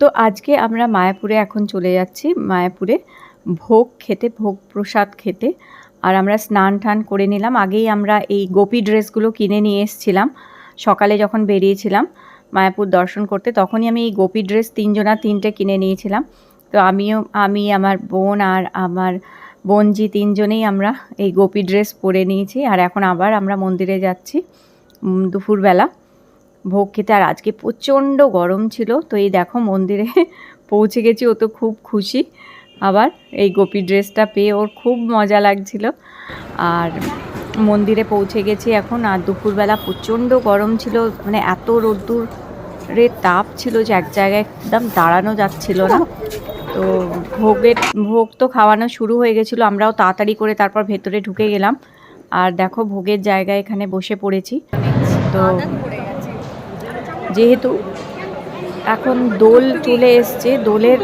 তো আজকে আমরা মায়াপুরে এখন চলে যাচ্ছি। মায়াপুরে ভোগ খেতে, ভোগ প্রসাদ খেতে। আর আমরা স্নান টান করে নিলাম। আগেই আমরা এই গোপী ড্রেসগুলো কিনে নিয়ে এসেছিলাম সকালে যখন বেরিয়েছিলাম মায়াপুর দর্শন করতে। তখনই আমি এই গোপী ড্রেস 3 জনা 3টে কিনে নিয়েছিলাম। তো আমি আমার বোন আর আমার বোনজি 3 জনেই আমরা এই গোপী ড্রেস পরে নিয়েছি। আর এখন আবার আমরা মন্দিরে যাচ্ছি দুপুরবেলা ভোগ খেতে। আর আজকে প্রচণ্ড গরম ছিল। তো এই দেখো মন্দিরে পৌঁছে গেছি। ও তো খুব খুশি আবার এই গোপী ড্রেসটা পেয়ে, ওর খুব মজা লাগছিল। আর মন্দিরে পৌঁছে গেছি এখন। আর দুপুরবেলা প্রচণ্ড গরম ছিল, মানে এত রোদ্দুরের তাপ ছিল যে এক জায়গায় একদম দাঁড়ানো যাচ্ছিল না। তো ভোগ তো খাওয়ানো শুরু হয়ে গেছিলো। আমরাও তাড়াতাড়ি করে তারপর ভেতরে ঢুকে গেলাম। আর দেখো ভোগের জায়গায় এখানে বসে পড়েছি। তো যেহেতু এখন দোল চলে এসছে, দোলের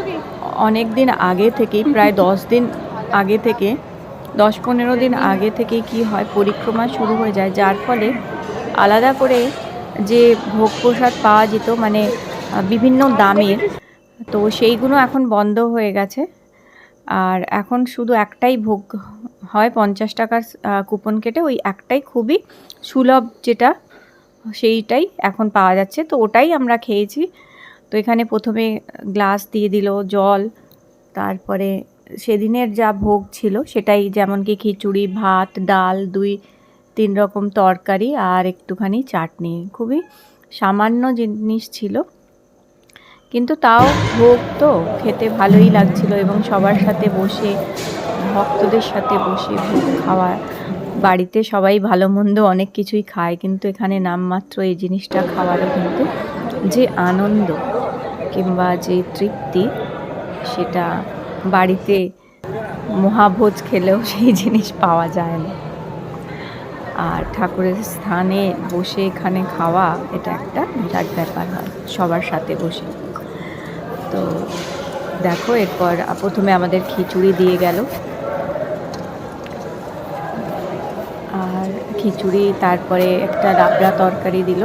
অনেক দিন আগে থেকেই, প্রায় 10 দিন আগে থেকে, 10-15 দিন আগে থেকেই কি হয়, পরিক্রমা শুরু হয়ে যায়। যার ফলে আলাদা করে যে ভোগ প্রসাদ পাওয়া যেত, মানে বিভিন্ন দামের, তো সেইগুলো এখন বন্ধ হয়ে গেছে। আর এখন শুধু একটাই ভোগ হয় 50 টাকার কুপন কেটে, ওই একটাই খুবই সুলভ যেটা, সেইটাই এখন পাওয়া যাচ্ছে। তো ওটাই আমরা খেয়েছি। তো এখানে প্রথমে গ্লাস দিয়ে দিল জল, তারপরে সেদিনের যা ভোগ ছিল সেটাই, যেমন কি খিচুড়ি, ভাত, ডাল, 2-3 রকম তরকারি আর একটুখানি চাটনি। খুবই সামান্য জিনিস ছিল, কিন্তু তাও ভোগ তো খেতে ভালোই লাগছিল। এবং সবার সাথে বসে, ভক্তদের সাথে বসে ভোগ খাওয়া। বাড়িতে সবাই ভালো মন্দ অনেক কিছুই খায়, কিন্তু এখানে নামমাত্র এই জিনিসটা খাওয়ারও কিন্তু যে আনন্দ কিংবা যে তৃপ্তি, সেটা বাড়িতে মহাভোজ খেলেও সেই জিনিস পাওয়া যায় না। আর ঠাকুরের স্থানে বসে এখানে খাওয়া, এটা একটা বিরাট ব্যাপার হয় সবার সাথে বসে। তো দেখো এরপর প্রথমে আমাদের খিচুড়ি দিয়ে গেল, আর খিচুড়ি, তারপরে একটা লাবড়া তরকারি দিল।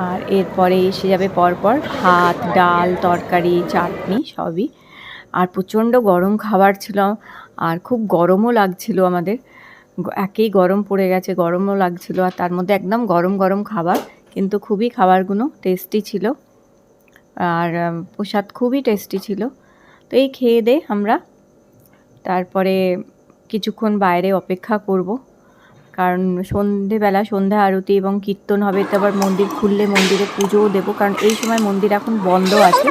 আর এরপরে এসে যাবে পরপর ভাত, ডাল, তরকারি, চাটনি সবই। আর প্রচণ্ড গরম খাবার ছিল, আর খুব গরমও লাগছিল আমাদের। একেই গরম পড়ে গেছে, গরমও লাগছিল। আর তার মধ্যে একদম গরম গরম খাবার, কিন্তু খুবই খাবারগুলো টেস্টি ছিল। আর প্রসাদ খুবই টেস্টি ছিল। তো এই খেয়ে দে আমরা তারপরে কিছুক্ষণ বাইরে অপেক্ষা করব, কারণ সন্ধেবেলা সন্ধ্যা আরতি এবং কীর্তন হবে। তো আবার মন্দির খুললে মন্দিরে পুজোও দেবো, কারণ এই সময় মন্দির এখন বন্ধ আছে।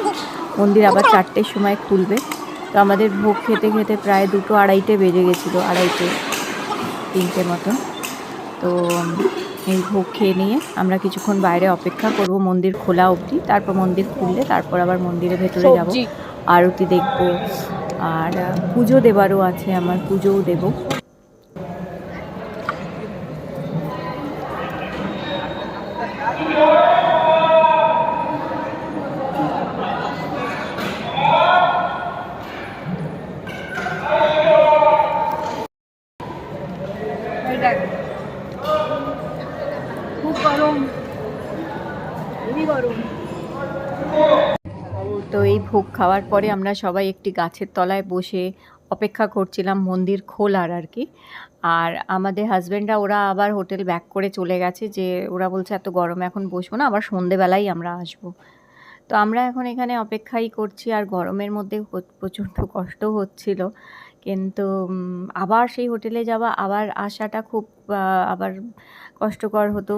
মন্দির আবার 4টের সময় খুলবে। তো আমাদের ভোগ খেতে খেতে প্রায় 2-2:30 বেজে গেছিলো, 2:30-3টে মতন। তো এই ভোগ খেয়ে নিয়ে আমরা কিছুক্ষণ বাইরে অপেক্ষা করব মন্দির খোলা অবধি। তারপর মন্দির খুললে তারপর আবার মন্দিরের ভেতরে যাব, আরতি দেখব। আর পুজো দেবারও আছে আমার, পুজোও দেব। খুব গরম, খুবই গরম। তো এই ভোগ খাওয়ার পরে আমরা সবাই একটি গাছের তলায় বসে অপেক্ষা করছিলাম মন্দির খোলার আর কি। আর আমাদের হাজব্যান্ডরা, ওরা আবার হোটেল ব্যাক করে চলে গেছে, যে ওরা বলছে এত গরমে এখন বসবো না, আবার সন্ধেবেলায় আমরা আসবো। তো আমরা এখন এখানে অপেক্ষাই করছি। আর গরমের মধ্যে প্রচণ্ড কষ্ট হচ্ছিল, কিন্তু আবার সেই হোটেলে যাওয়া, আবার আসাটা খুব আবার কষ্টকর হতো,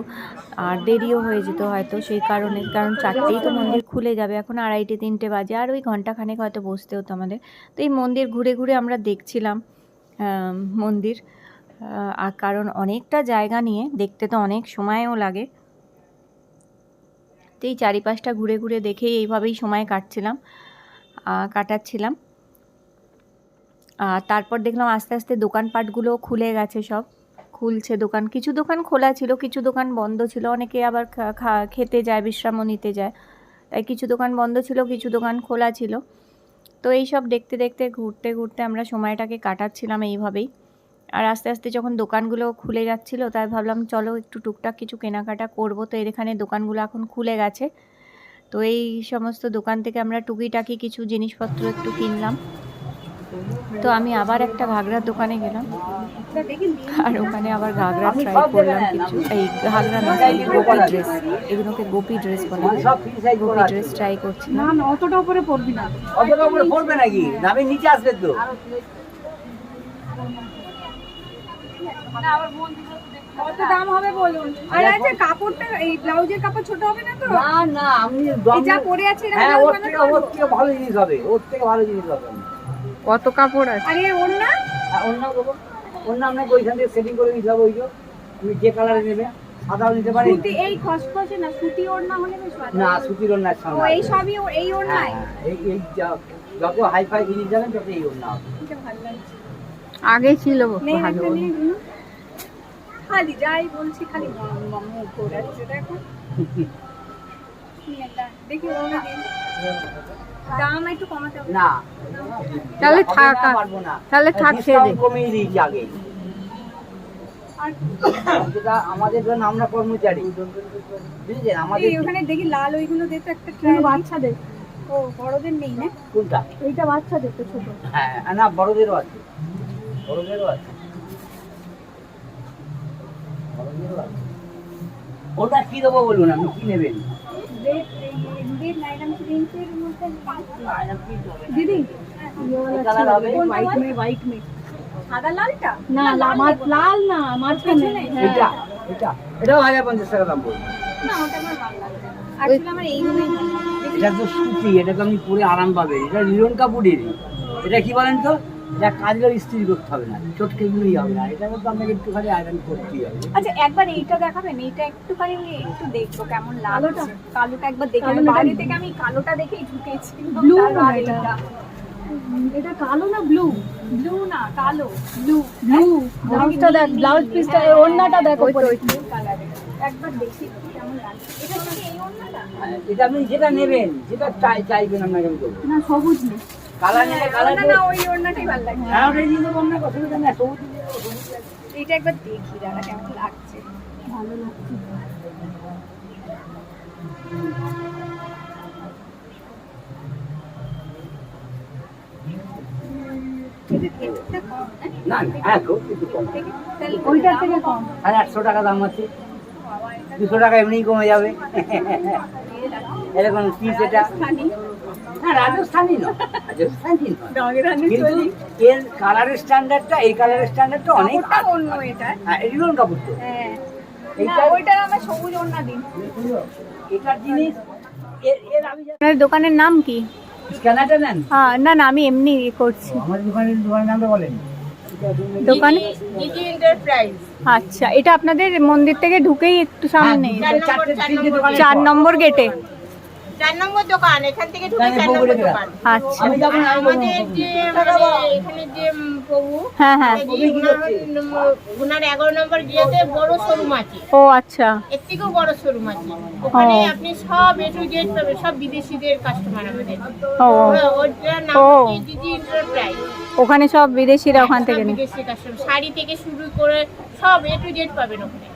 আর দেরিও হয়ে যেত হয়তো সেই কারণে। কারণ 4টেই তো মন্দির খুলে যাবে, এখন 2:30-3টে বাজে, আর ওই ঘণ্টাখানেক হয়তো বসতে হতো আমাদের। তো এই মন্দির ঘুরে ঘুরে আমরা দেখছিলাম মন্দির। আর কারণ অনেকটা জায়গা নিয়ে দেখতে তো অনেক সময়ও লাগে। তো এই চারিপাশটা ঘুরে ঘুরে দেখেই এইভাবেই সময় কাটাচ্ছিলাম। তারপর দেখলাম আস্তে আস্তে দোকানপাটগুলো খুলে গেছে, সব খুলছে দোকান। কিছু দোকান খোলা ছিল, কিছু দোকান বন্ধ ছিল। অনেকে আবার খেতে যায়, বিশ্রামও নিতে যায়, তাই কিছু দোকান বন্ধ ছিল, কিছু দোকান খোলা ছিল। তো এই সব দেখতে দেখতে, ঘুরতে ঘুরতে আমরা সময়টাকে কাটাচ্ছিলাম এইভাবেই। আর আস্তে আস্তে যখন দোকানগুলো খুলে যাচ্ছিল, তাই ভাবলাম চলো একটু টুকটাক কিছু কেনাকাটা করব। তো এখানে দোকানগুলো এখন খুলে গেছে। তো তো এই সমস্ত দোকান থেকে আমরা টুকিটাকি কিছু জিনিসপত্র একটু কিনলাম। তো আমি আবার একটা ঘাগরার দোকানে গেলাম, আর ওখানে আবার ঘাগরা ট্রাই করলাম কিছু। এই ঘাগরা না, গোপী ড্রেস, এগুলোকে গোপী ড্রেস বলা হয়। গোপী ড্রেস ট্রাই করছিলাম। অতটা উপরে পড়বি না, অতটা উপরে পড়বে নাকি, দামে নিচে আসবে তো। কত দাম হবে বলুন? আর আচ্ছা কাপড়টা, এই ব্লাউজের কাপড় ছোট হবে না তো? না না, আমি যা পরে আছে হ্যাঁ, ওর থেকে ভালো জিনিস হবে, ওর থেকে ভালো জিনিস হবে। কত কাপড় আছে? আরে ওড়না, ওড়না দেবো, ওড়না আপনাকে ওইখান থেকে সেটিং করে নিতে হবে। ওইগুলো তুমি যে কালারে নেবে, সাদাও নিতে পারি। সুতি, এই খসখসে না, সুতি ওড়না হলে বেশ ভালো। না, সুতির ওড়নার ও সঙ্গে এই সবই এই ওড়নায়? এই যত হাই ফাই জিনিস যাবেন তত এই ওড়না হবে। এটা ভালো লাগছে। আগে ছিল নেই ভালো। একটা নিয়ে নিন। খালি যাই বলছি, খালি মুখ ঘোরাচ্ছে দেখো। দেখি ওড়না দিন, দাম একটু কমাতে হবে। না তাহলে থাক, পারবো না, তাহলে থাক, ছেড়ে দে। কমিয়ে দিয়েছি আগে। আর যেটা আমাদের ধরুন আমরা কর্মচারী, বুঝলেন, আমাদের এই ওখানে দেখি লাল ওইগুলো দে তো একটা ট্রায়াল। বাচ্চাদের, ও বড়দের নেই না? কোনটা? এইটা বাচ্চাদের তো ছোট। হ্যাঁ না, বড়দেরও আছে, বড়দেরও আছে, বড়দেরও আছে। ওটা কি দেবো বলুন, আপনি কি নেবেন? দিদি কালার হবে হোয়াইট মে সাদা লালটা না, লাল না, মাঝখানে। এটা এটা এটাও 1050 টাকা দাম পড়বে। না ওটা আমার ভালো লাগছে না, আসলে আমার এইগুলোই ভালো লাগে। এটা তো সুতি, এটা তো আপনি পরে আরাম পাবেন। এটা লিওন কাপড়ের। এটা কি বলেন তো, এটা কাজের ইস্ত্রি করতে হবে না, চটকে গুলোই হবে না। এটা তো আপনাকে একটুখানি আয়রন করতেই হবে। আচ্ছা একবার এইটা দেখাবেন, এইটা একটুখানি একটু দেখবো কেমন লাগছে। কালোটা একবার দেখে, আমি বাইরে থেকে আমি কালোটা দেখেই ঢুকেছি। ব্লু এটা কালো না ব্লু? ব্লু না, কালো। ব্লু ব্লাউজটা দেখ, ব্লাউজ পিসটা, ওড়নাটা দেখো কালারে, একবার দেখি কেমন লাগছে। এটা কি এই ওড়নাটা? এটা আপনি যেটা নেবেন, যেটা চাইবেন আপনাকে আমি দেবো। না সবুজ নেই, কালার নিলে কালার না ওই ওড়নাটাই ভালো লাগছে। হ্যাঁ, ওটাই দিয়ে দেবো, আপনাকে অসুবিধা নেই। সবুজ দিয়ে দেবো, সবুজ দিয়ে দেবো। এইটা একবার দেখি দাদা কেমন লাগছে। ভালো লাগছে। না না, হ্যাঁ খুব কিছু কম, ওইটার থেকে কম। 850 টাকা দাম আছে, 200 টাকা এমনিই কমে যাবে। এরকম পিস এটা, হ্যাঁ রাজস্থানি নয়, রাজস্থানি নয়, কিন্তু এর কালারের স্ট্যান্ডার্ডটা, এই কালারের স্ট্যান্ডার্ডটা অনেক অন্য এটা। হ্যাঁ, এগুলো কাপড় তো হ্যাঁ, এইটা ওইটা আমার সবুজ ওড়না দিন। এটার জিনিস। এর আমি আপনার দোকানের নাম কি? স্ক্যানারটা নেন। হ্যাঁ না না, আমি এমনি করছি। আমার দোকানের নামটা বলেন। দোকানে জিজি এন্টারপ্রাইজ। আচ্ছা, এটা আপনাদের মন্দির থেকে ঢুকেই একটু সামনে, হ্যাঁ, তিনটে দোকানে 4 নম্বর গেটে। 4 নম্বর দোকান, এখান থেকে ঢুকে 4 নম্বর দোকান। আচ্ছা, আমি যখন আমাদের যে এখানে যে প্রভু, হ্যাঁ হ্যাঁ, ওনার 11 নম্বর গিয়েতে বড় শোরুম আছে। ও আচ্ছা, এর থেকেও বড় শোরুম আছে। ওখানে আপনি সব এ টু জেড পাবেন, সব বিদেশিদের কাস্টমার আমাদের। ও ওটার নাম ও। হচ্ছে জিজি এন্টারপ্রাইজ। ওখানে সব বিদেশিরা ওখান থেকে নেয়। বিদেশি কাস্টমার, শাড়ি থেকে শুরু করে সব এ টু জেড পাবেন ওখানে।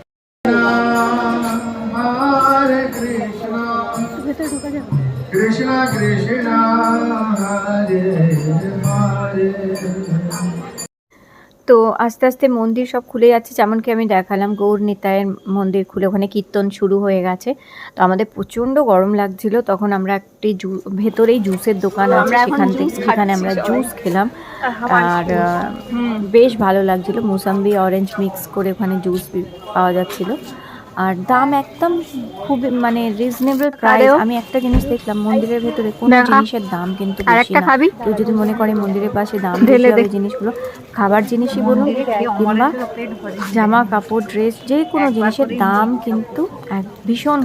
Hare Krishna, Krishna Krishna, Hare Hare. তো আস্তে আস্তে মন্দির সব খুলে যাচ্ছে, যেমনকি আমি দেখালাম গৌর নিতাইয়ের মন্দির খুলে ওখানে কীর্তন শুরু হয়ে গেছে। তো আমাদের প্রচণ্ড গরম লাগছিল, তখন আমরা একটি ভেতরেই জুসের দোকান আছে, সেখানে আমরা জুস খেলাম। আর বেশ ভালো লাগছিল, মুসাম্বি অরেঞ্জ মিক্স করে ওখানে জুস পাওয়া যাচ্ছিল। আর দাম একদম খুব মানে রিজনেবল প্রাইস। আমি একটা জিনিস দেখলাম, মন্দিরের ভেতরে কোনো জিনিসের দাম কিন্তু বেশি না। কেউ যদি মনে করে মন্দিরের পাশে দাম বেশি হবে জিনিসগুলো, খাবার জিনিসই বলুন কিংবা জামা কাপড় ড্রেস, যে কোনো জিনিসের দাম কিন্তু ভীষণ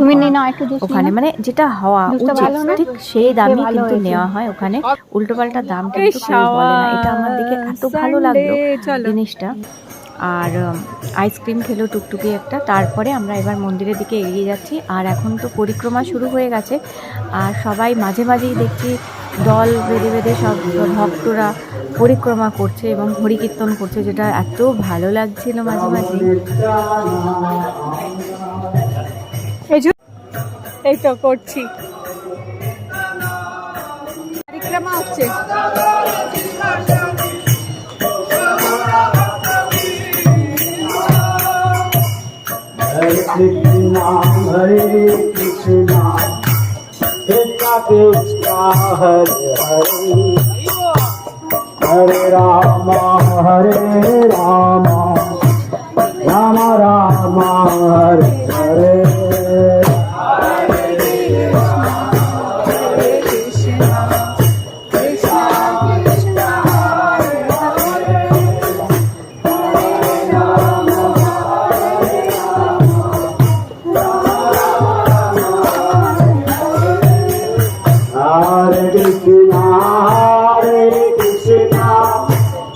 ওখানে, মানে যেটা হওয়া উচিত ঠিক সেই দামই কিন্তু নেওয়া হয় ওখানে। উল্টোপাল্টা দাম কিন্তু কেউ বলে না। এটা আমার দিকে এত ভালো লাগলো জিনিসটা। আর আইসক্রিম খেলো টুকটুকি একটা। তারপরে আমরা এবার মন্দিরের দিকে এগিয়ে যাচ্ছি। আর এখন তো পরিক্রমা শুরু হয়ে গেছে, আর সবাই মাঝে মাঝেই দেখছি দল বেঁধে বেঁধে সব ভক্তরা পরিক্রমা করছে এবং হরিকীর্তন করছে, যেটা এত ভালো লাগছিল মাঝে মাঝে। এই তো করছি। পরিক্রমা হচ্ছে। হরে কৃষ্ণ হরে Krishna Krishna Krishna Hare Hare Hare Ram Ram Ram Hare Hare Hare Krishna, Hare Krishna,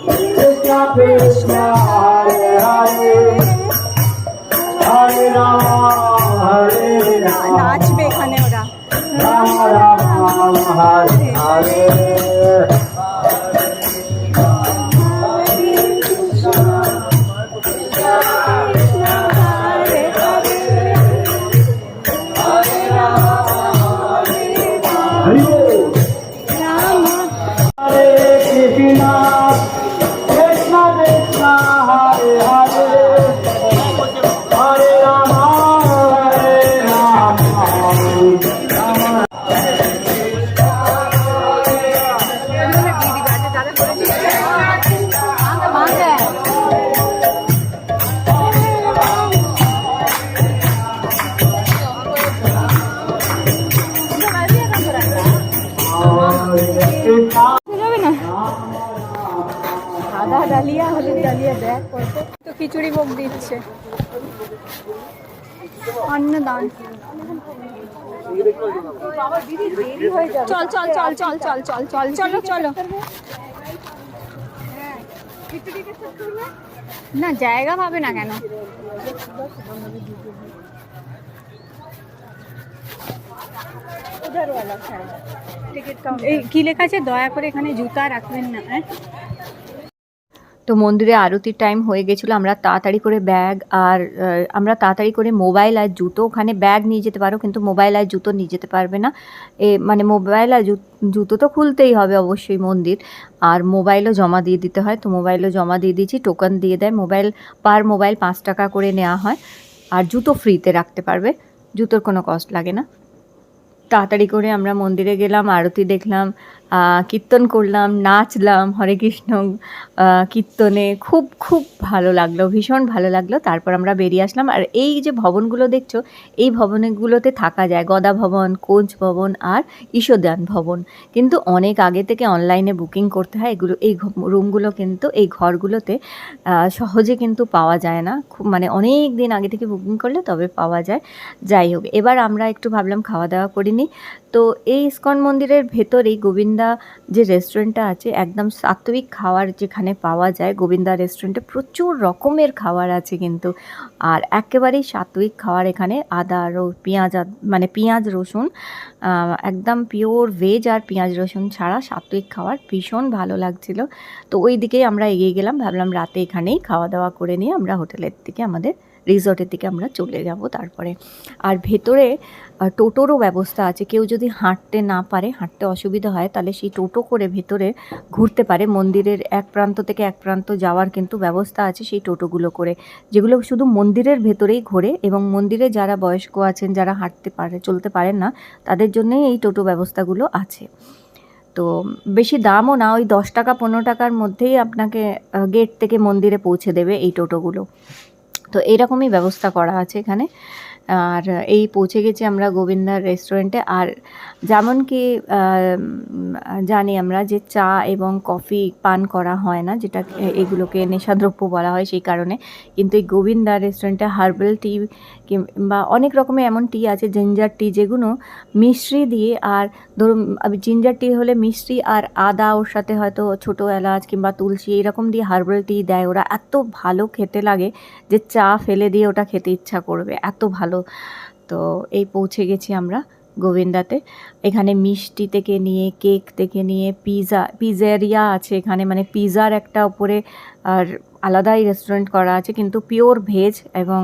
Krishna Krishna, Hare Hare, Hare Rama, Hare Rama, নাচবে এখানে ওরা। Rama Rama, Hare Hare. Hare Bol. Hare Krishna, Krishna Krishna, Hare Hare, Hare Rama, Hare Rama, Rama যাবে না, সাদা ডালিয়া হলুদ ডালিয়া দেখ কত। তো খিচুড়ি ভোগ দিচ্ছে, অন্নদান। চল চল চল চল চল চল চল চলো চলো। না জায়গা পাবে না কেন? এই কি লেখা আছে, দয়া করে এখানে জুতা রাখবেন না। তো মন্দিরে আরতির টাইম হয়ে গেছিলো, আমরা তাড়াতাড়ি করে ব্যাগ আর আমরা তাড়াতাড়ি করে মোবাইল আর জুতো, ওখানে ব্যাগ নিয়ে যেতে পারো কিন্তু মোবাইল আর জুতো নিয়ে যেতে পারবে না। মানে মোবাইল আর জুতো তো খুলতেই হবে অবশ্যই মন্দির, আর মোবাইলও জমা দিয়ে দিতে হয়। তো মোবাইলও জমা দিয়ে দিয়েছি, টোকেন দিয়ে দেয়। মোবাইল 5 টাকা করে নেওয়া হয়, আর জুতো ফ্রিতে রাখতে পারবে, জুতোর কোনো কস্ট লাগে না। তাড়াতাড়ি করে আমরা মন্দিরে গেলাম, আরতি দেখলাম, কীর্তন করলাম, নাচলাম হরে কৃষ্ণ কীর্তনে। খুব খুব ভালো লাগলো, ভীষণ ভালো লাগলো। তারপর আমরা বেরিয়ে আসলাম। আর এই যে ভবনগুলো দেখছো, এই ভবনগুলোতে থাকা যায়, গদা ভবন, কোচ ভবন আর ঈশদান ভবন। কিন্তু অনেক আগে থেকে অনলাইনে বুকিং করতে হয় এগুলো। এই রুমগুলো কিন্তু, এই ঘরগুলোতে সহজে কিন্তু পাওয়া যায় না, খুব মানে অনেক দিন আগে থেকে বুকিং করলে তবে পাওয়া যায়। যাই হোক, এবার আমরা একটু ভাবলাম খাওয়া দাওয়া করিনি। তো এই ইস্কন মন্দিরের ভেতরেই গোবিন্দা যে রেস্টুরেন্টটা আছে, একদম সাত্ত্বিক খাবার যেখানে পাওয়া যায়। গোবিন্দা রেস্টুরেন্টে প্রচুর রকমের খাবার আছে কিন্তু, আর একেবারেই সাত্ত্বিক খাবার এখানে। আদা মানে পেঁয়াজ রসুন, একদম পিওর ভেজ আর পেঁয়াজ রসুন ছাড়া সাত্ত্বিক খাবার, ভীষণ ভালো লাগছিল। তো ওই দিকেই আমরা এগিয়ে গেলাম, ভাবলাম রাতে এখানেই খাওয়া দাওয়া করে নিয়ে আমরা হোটেলের দিকে, আমাদের রিসর্টের দিকে আমরা চলে যাব তারপরে। আর ভেতরে টোটোরও ব্যবস্থা আছে, কেউ যদি হাঁটতে না পারে, হাঁটতে অসুবিধা হয়, তাহলে সেই টোটো করে ভেতরে ঘুরতে পারে। মন্দিরের এক প্রান্ত থেকে এক প্রান্ত যাওয়ার কিন্তু ব্যবস্থা আছে সেই টোটোগুলো করে, যেগুলো শুধু মন্দিরের ভেতরেই ঘোরে। এবং মন্দিরে যারা বয়স্ক আছেন, যারা হাঁটতে পারে, চলতে পারেন না, তাদের জন্যই এই টোটো ব্যবস্থাগুলো আছে। তো বেশি দামও না, ওই 10 টাকা 15 টাকার মধ্যেই আপনাকে গেট থেকে মন্দিরে পৌঁছে দেবে এই টোটোগুলো। তো এইরকমই ব্যবস্থা করা আছে এখানে। আর এই পৌঁছে গেছি আমরা গোবিন্দার রেস্টুরেন্টে। আর যেমন কি জানি আমরা যে চা এবং কফি পান করা হয় না, যেটা এগুলোকে নেশাদ্রব্য বলা হয় সেই কারণে, কিন্তু এই গোবিন্দার রেস্টুরেন্টে হার্বাল টি কিংবা অনেক রকমের এমন টি আছে, জিঞ্জার টি, যেগুলো মিশ্রি দিয়ে, আর ধরুন জিঞ্জার টি হলে মিশ্রি আর আদা, ওর সাথে হয়তো ছোটো এলাচ কিংবা তুলসী এরকম দিয়ে হার্বাল টি দেয় ওরা। এত ভালো খেতে লাগে যে চা ফেলে দিয়ে ওটা খেতে ইচ্ছা করবে, এত ভালো। তো এই পৌঁছে গেছি আমরা গোবিন্দাতে। এখানে মিষ্টি থেকে নিয়ে, কেক থেকে নিয়ে, পিজারিয়া আছে এখানে, মানে পিজার একটা উপরে আর আলাদাই রেস্টুরেন্ট করা আছে, কিন্তু পিওর ভেজ এবং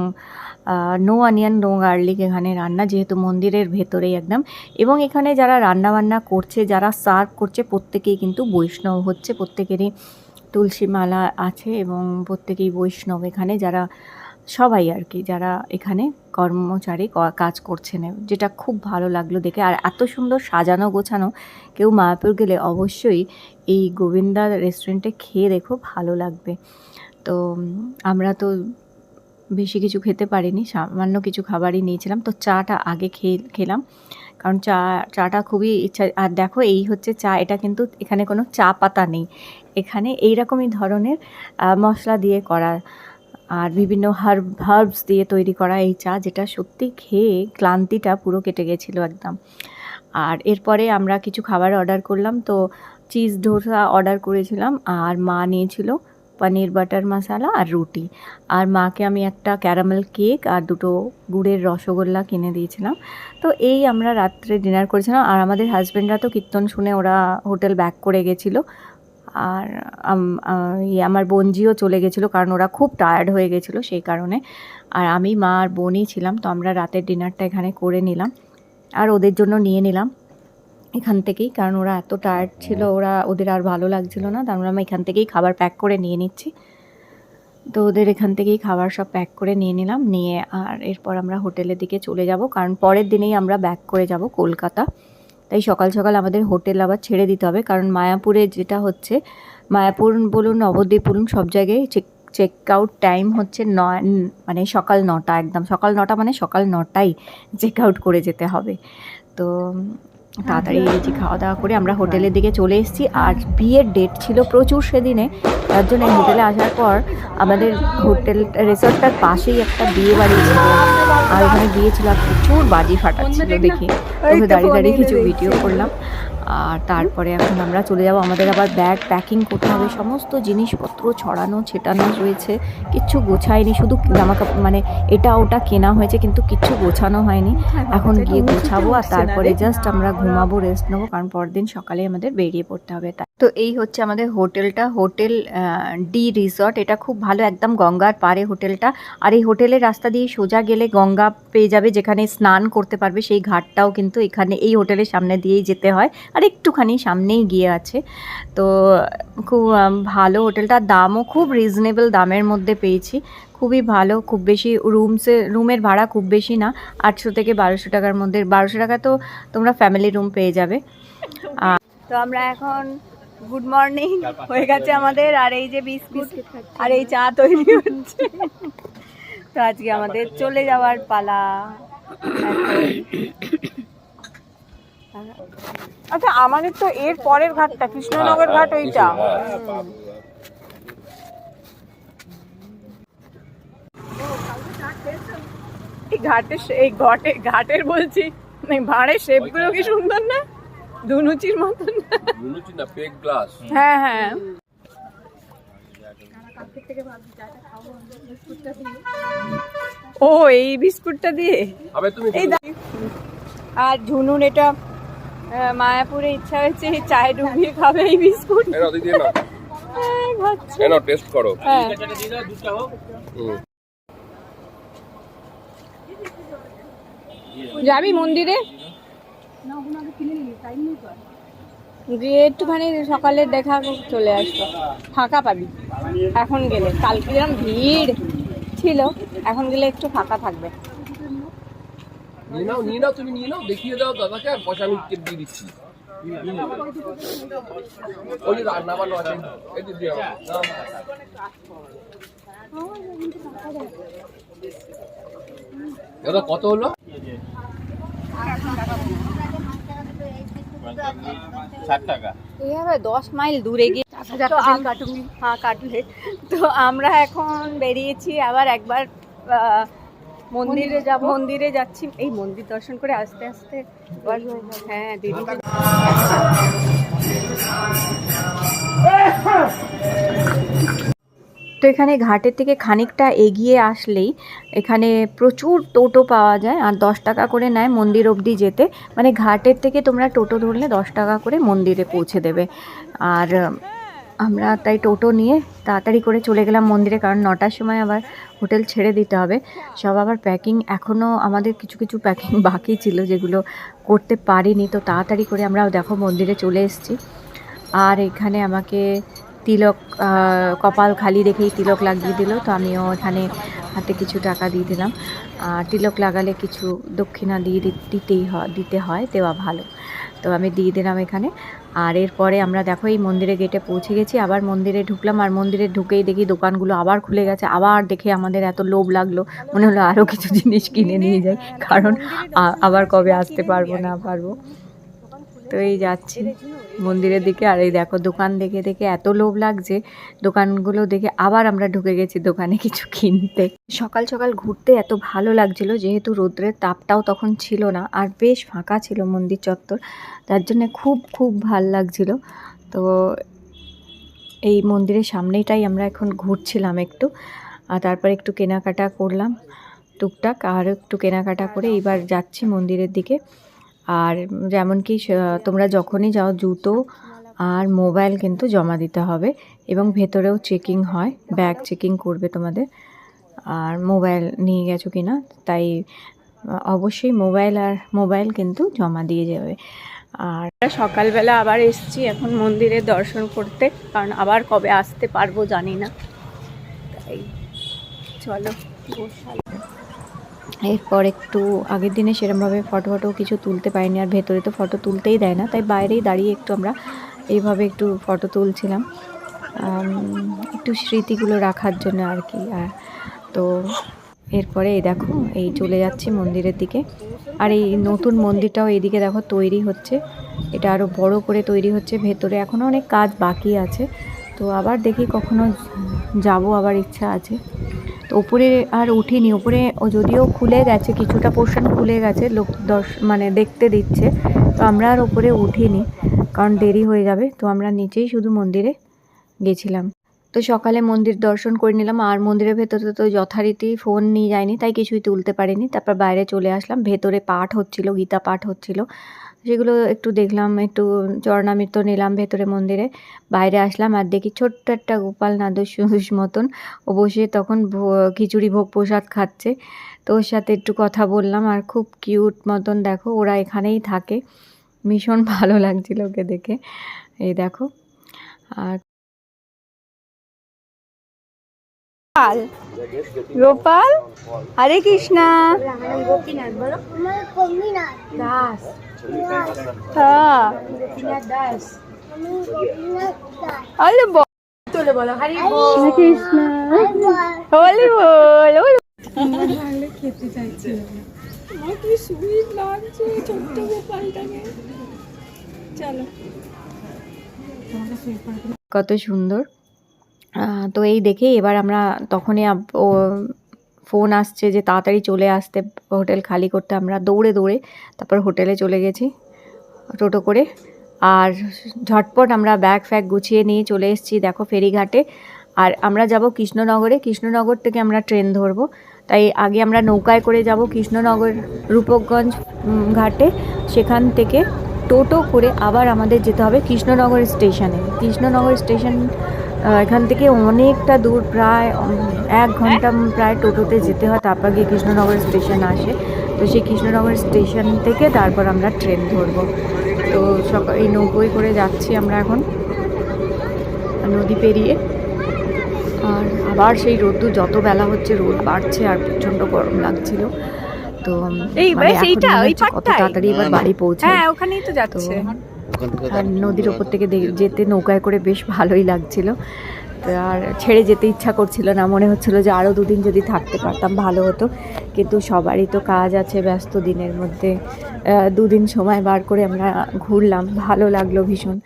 নো অনিয়ন নো গার্লিক এখানে রান্না, যেহেতু মন্দিরের ভেতরেই একদম। এবং এখানে যারা রান্নাবান্না করছে, যারা সার্ভ করছে, প্রত্যেকেই কিন্তু বৈষ্ণব হচ্ছে, প্রত্যেকেরই তুলসী মালা আছে এবং প্রত্যেকেই বৈষ্ণব এখানে, যারা সবাই আর কি, যারা এখানে কর্মচারী কাজ করছেন, যেটা খুব ভালো লাগলো দেখে। আর এত সুন্দর সাজানো গোছানো, কেউ মায়াপুর গেলে অবশ্যই এই গোবিন্দা রেস্টুরেন্টে খেয়ে দেখো, ভালো লাগবে। তো আমরা তো বেশি কিছু খেতে পারিনি, সামান্য কিছু খাবারই নিয়েছিলাম। তো চাটা আগে খেলাম, কারণ চাটা খুবই ইচ্ছা। আর দেখো এই হচ্ছে চা, এটা কিন্তু এখানে কোনো চা পাতা নেই, এখানে এইরকমই ধরনের মশলা দিয়ে করা আর বিভিন্ন হার্বস দিয়ে তৈরি করা এই চা, যেটা সত্যি খেয়ে ক্লান্তিটা পুরো কেটে গেছিলো একদম। আর এরপরে আমরা কিছু খাবার অর্ডার করলাম। তো চিজ ডোসা অর্ডার করেছিলাম, আর মা নিয়েছিল পনির বাটার মশালা আর রুটি। আর মাকে আমি একটা ক্যারামেল কেক আর দুটো গুড়ের রসগোল্লা কিনে দিয়েছিলাম। তো এই আমরা রাত্রে ডিনার করেছিলাম। আর আমাদের হাজব্যান্ডরা তো কীর্তন শুনে ওরা হোটেল ব্যাক করে গেছিলো। আর আমার বোনজিও চলে গেছিলো, কারণ ওরা খুব টায়ার্ড হয়ে গেছিলো সেই কারণে। আর আমি, মা আর বোনই ছিলাম। তো আমরা রাতের ডিনারটা এখানে করে নিলাম, আর ওদের জন্য নিয়ে নিলাম এখান থেকেই, কারণ ওরা এত টায়ার্ড ছিল, ওদের আর ভালো লাগছিল না। তারপরে আমরা এখান থেকেই খাবার প্যাক করে নিয়ে নিচ্ছি। তো ওদের এখান থেকেই খাবার সব প্যাক করে নিয়ে নিলাম, নিয়ে আর এরপর আমরা হোটেলের দিকে চলে যাব, কারণ পরের দিনেই আমরা ব্যাক করে যাব কলকাতা। তাই সকাল সকাল আমাদের হোটেল আবার ছেড়ে দিতে হবে, কারণ মায়াপুরে যেটা হচ্ছে, মায়াপুর বলুন, নবদ্বীপ বলুন, সব জায়গায় চেক আউট টাইম হচ্ছে মানে সকাল 9টা, একদম সকাল 9টা, মানে সকাল 9টায় চেক আউট করে যেতে হবে। তো তাড়াতাড়ি যে খাওয়া দাওয়া করে আমরা হোটেলের দিকে চলে এসেছি। আর বিয়ের ডেট ছিল প্রচুর সেদিনে, তার জন্য হোটেলে আসার পর আমাদের হোটেল রিসর্টটার পাশেই একটা বিয়ে বাড়ি ছিল, আর ওখানে বিয়ে ছিল, আর প্রচুর বাজি ফাটাচ্ছিল দেখে ওকে দাঁড়িয়ে দাঁড়িয়ে কিছু ভিডিও করলাম। আর তারপরে এখন আমরা চলে যাব, আমাদের আবার ব্যাগ প্যাকিং করতে হবে, সমস্ত জিনিসপত্র ছড়ানো ছেটানো রয়েছে, কিচ্ছু গোছায়নি, শুধু জামাকাপড় মানে এটা ওটা কেনা হয়েছে, কিন্তু কিচ্ছু গোছানো হয়নি। এখন গিয়ে গোছাবো, আর তারপরে জাস্ট আমরা ঘুমাবো, রেস্ট নেবো, কারণ পরদিন সকালে আমাদের বেরিয়ে পড়তে হবে। তো এই হচ্ছে আমাদের হোটেলটা, হোটেল ডি রিসর্ট। এটা খুব ভালো, একদম গঙ্গার পাড়ে হোটেলটা। আর এই হোটেলের রাস্তা দিয়ে সোজা গেলে গঙ্গা পেয়ে যাবে, যেখানে স্নান করতে পারবে। সেই ঘাটটাও কিন্তু এখানে এই হোটেলের সামনে দিয়েই যেতে হয়, আর একটুখানি সামনেই গিয়ে আছে। তো খুব ভালো হোটেলটা, দামও খুব রিজনেবল দামের মধ্যে পেয়েছি, খুবই ভালো। খুব বেশি রুমের ভাড়া খুব বেশি না, 800 থেকে 1200 টাকার মধ্যে। 1200 টাকা তো তোমরা ফ্যামিলি রুম পেয়ে যাবে। তো আমরা এখন গুড মর্নিং হয়ে গেছে আমাদের, আর এই যে বিস্কুট আর এই চা তৈরি হচ্ছে। তো আজকে আমাদের চলে যাওয়ার পালা। আচ্ছা, আমাদের তো এর পরের ঘাটটা কৃষ্ণনগর ঘাট, ওইটা। এই ঘাটের বলছি, ভাঁড়ের শেপগুলো কি সুন্দর না, ধুনুচির মতন। ধুনুচি না, পেক গ্লাস। হ্যাঁ হ্যাঁ। ও এই বিস্কুটটা দিয়ে এই। আর ঝুনুর এটা মায়াপুরে ইচ্ছা হয়েছে চায়ে ডুবিয়ে খাবে এই বিস্কুট। টেস্ট করো। যাবি মন্দিরে গিয়ে একটুখানি সকালে দেখা চলে আসবো, ফাঁকা পাবি এখন গেলে। কালকে যেরকম ভিড় ছিল, এখন গেলে একটু ফাঁকা থাকবে। নিয়ে নাও, তুমি নিয়ে নাও, দেখিয়ে দাও দাদাকে, আর পয়সা আমি দিয়ে দিচ্ছি। ওই রান্না বান্না আছে, দাদা কত হলো? 60 টাকা। 10 মাইল দূরে গিয়ে কাটলেট। তো আমরা এখন বেরিয়েছি, আবার একবার মন্দিরে যাচ্ছি। এই মন্দির দর্শন করে আস্তে আস্তে। হ্যাঁ দিদি। তো এখানে ঘাটের থেকে খানিকটা এগিয়ে আসলেই এখানে প্রচুর টোটো পাওয়া যায়, আর 10 টাকা করে নেয় মন্দির অবধি যেতে। মানে ঘাটের থেকে তোমরা টোটো ধরলে 10 টাকা করে মন্দিরে পৌঁছে দেবে। আর আমরা তাই টোটো নিয়ে তাড়াতাড়ি করে চলে গেলাম মন্দিরে, কারণ 9টার সময় আবার হোটেল ছেড়ে দিতে হবে। সব আবার প্যাকিং, এখনও আমাদের কিছু কিছু প্যাকিং বাকি ছিল যেগুলো করতে পারিনি। তো তাড়াতাড়ি করে আমরা দেখো মন্দিরে চলে এসেছি। আর এখানে আমাকে তিলক, কপাল খালি রেখেই তিলক লাগিয়ে দিল। তো আমিও এখানে হাতে কিছু টাকা দিয়ে দিলাম। তিলক লাগালে কিছু দক্ষিণা দিয়ে দিতে হয়, দেওয়া ভালো। তো আমি দিয়ে দিলাম এখানে। আর এরপরে আমরা দেখো এই মন্দিরে গেটে পৌঁছে গেছি। আবার মন্দিরে ঢুকলাম, আর মন্দিরে ঢুকেই দেখি দোকানগুলো আবার খুলে গেছে। আবার দেখে আমাদের এত লোভ লাগলো, মনে হলো আরও কিছু জিনিস কিনে নিয়ে যাই, কারণ আবার কবে আসতে পারবো না পারবো। তো এই যাচ্ছি মন্দিরের দিকে। আর এই দেখো দোকান দেখে দেখে এত লোভ লাগছে, দোকানগুলো দেখে আবার আমরা ঢুকে গেছি দোকানে কিছু কিনতে। সকাল সকাল ঘুরতে এত ভালো লাগছিল, যেহেতু রৌদ্রের তাপটাও তখন ছিল না, আর বেশ ফাঁকা ছিল মন্দির চত্বর, তার জন্য খুব খুব ভাল লাগছিল। তো এই মন্দিরের সামনেটাই আমরা এখন ঘুরছিলাম একটু, আর তারপর একটু কেনাকাটা করলাম টুকটাক, আর একটু কেনাকাটা করে এবার যাচ্ছি মন্দিরের দিকে। আর যেমন কি তোমরা যখনই যাও জুতো আর মোবাইল কিন্তু জমা দিতে হবে, এবং ভেতরেও চেকিং হয়, ব্যাগ চেকিং করবে তোমাদের। আর মোবাইল নিয়ে গেছো কি না, তাই অবশ্যই মোবাইল কিন্তু জমা দিয়ে যাবে। আর সকালবেলা আবার এসছি এখন মন্দিরে দর্শন করতে, কারণ আবার কবে আসতে পারবো জানি না, তাই চলো। এরপর একটু আগের দিনে সেরকমভাবে ফটো কিছু তুলতে পারিনি, আর ভেতরে তো ফটো তুলতেই দেয় না, তাই বাইরেই দাঁড়িয়ে একটু আমরা এইভাবে একটু ফটো তুলছিলাম, একটু স্মৃতিগুলো রাখার জন্য আর কি। আর তো এরপরে এই দেখো এই চলে যাচ্ছি মন্দিরের দিকে। আর এই নতুন মন্দিরটাও এইদিকে দেখো তৈরি হচ্ছে, এটা আরও বড় করে তৈরি হচ্ছে, ভেতরে এখনও অনেক কাজ বাকি আছে। তো আবার দেখি কখনো যাব, আবার ইচ্ছা আছে। তো ওপরে আর উঠিনি, ওপরে যদিও খুলে গেছে, কিছুটা পোর্শন খুলে গেছে, লোক মানে দেখতে দিচ্ছে, তো আমরা আর ওপরে উঠিনি, কারণ দেরি হয়ে যাবে। তো আমরা নিচেই শুধু মন্দিরে গেছিলাম। তো সকালে মন্দির দর্শন করে নিলাম, আর মন্দিরের ভেতরে তো যথারীতি ফোন নিয়ে যায়নি, তাই কিছুই তুলতে পারিনি। তারপর বাইরে চলে আসলাম, ভেতরে পাঠ হচ্ছিল, গীতা পাঠ হচ্ছিল, সেগুলো একটু দেখলাম, একটু চরণামৃত নিলাম ভেতরে মন্দিরে। বাইরে আসলাম আর দেখি ছোট্ট একটা গোপাল নাদুস মতন, ও বসে তখন খিচুড়ি ভোগ প্রসাদ খাচ্ছে। তো ওর সাথে একটু কথা বললাম, আর খুব কিউট মতন, দেখো ওরা এখানেই থাকে, ভীষণ ভালো লাগছিল ওকে দেখে। এই দেখো, আর গোপাল, হরে কৃষ্ণা দাস, বলো হরি বল কৃষ্ণ, হরি বল। খেতে চাইছি, কি সুইট লাগছে ছোট্ট গোপালটাকে। চলো, কত সুন্দর। তো এই দেখে এবার আমরা তখনই ফোন আসছে যে তাড়াতাড়ি চলে আসতে, হোটেল খালি করতে। আমরা দৌড়ে তারপর হোটেলে চলে গেছি টোটো করে, আর ঝটপট আমরা ব্যাগ ফ্যাগ গুছিয়ে নিয়ে চলে এসেছি দেখো ফেরিঘাটে। আর আমরা যাব কৃষ্ণনগরে, কৃষ্ণনগর থেকে আমরা ট্রেন ধরবো, তাই আগে আমরা নৌকায় করে যাব কৃষ্ণনগর রূপকগঞ্জ ঘাটে, সেখান থেকে টোটো করে আবার আমাদের যেতে হবে কৃষ্ণনগর স্টেশনে। কৃষ্ণনগর স্টেশন এখান থেকে অনেকটা দূর, প্রায় 1 ঘন্টা প্রায় টোটোতে যেতে হয়, তারপর গিয়ে কৃষ্ণনগর স্টেশন আসে। তো সেই কৃষ্ণনগর স্টেশন থেকে তারপর আমরা ট্রেন ধরবো। তো এই নৌকোয় করে যাচ্ছি আমরা এখন নদী পেরিয়ে। আর আবার সেই রোদ্দুর, যত বেলা হচ্ছে রোদ বাড়ছে, আর প্রচণ্ড গরম লাগছিল। তো কত তাড়াতাড়ি এবার বাড়ি পৌঁছে, ওখানেই তো যাচ্ছে। আর নদীর ওপর থেকে যেতে নৌকায় করে বেশ ভালোই লাগছিল, আর ছেড়ে যেতে ইচ্ছা করছিল না, মনে হচ্ছিল যে আরও 2 দিন যদি থাকতে পারতাম ভালো হতো, কিন্তু সবারই তো কাজ আছে, ব্যস্ত দিনের মধ্যে 2 দিন সময় বার করে আমরা ঘুরলাম, ভালো লাগলো ভীষণ।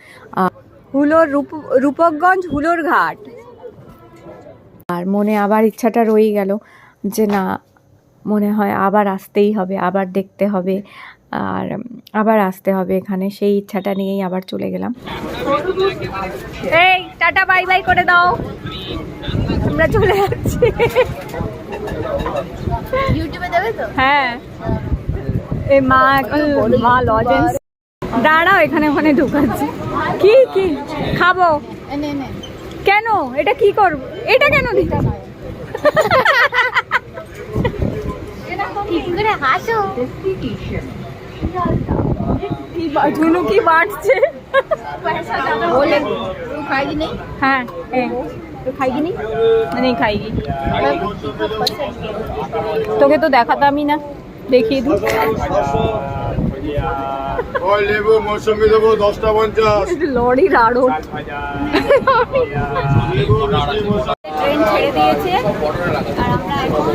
রূপকগঞ্জ হুলোর ঘাট, আর মনে আবার ইচ্ছাটা রয়ে গেল যে না, মনে হয় আবার আসতেই হবে, আবার দেখতে হবে, আর আবার আসতে হবে এখানে, সেই ইচ্ছাটা নিয়েই আবার চলে গেলাম। এই টাটা বাই বাই করে দাও, আমরা চলে যাচ্ছি। ইউটিউবে দেবে তো? হ্যাঁ, এই মা লজেন্স, দাঁড়াও এখানে ওখানে ঢুকাচ্ছি। কি খাবো? কেন এটা কি করবো? এটা কেন দিতে করে হাসো। ঝুনু কি বাড়ছে बोले तू खाएगी नहीं? হ্যাঁ तू खाएगी नहीं? नहीं खाएगी তোকে তো দেখাতামই না দেখিয়ে দিই ওই লেবু মৌসুমি দেবো 10টা 50 লরি রাড়ো লেবু মিষ্টি মৌসুমি ট্রেন ছেড়ে দিয়েছে আর আমরা এখন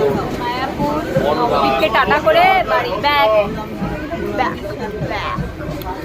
মায়াপুর নবদ্বীপকে টাটা করে বাড়ি ব্যাক ব্যাক ব্যাক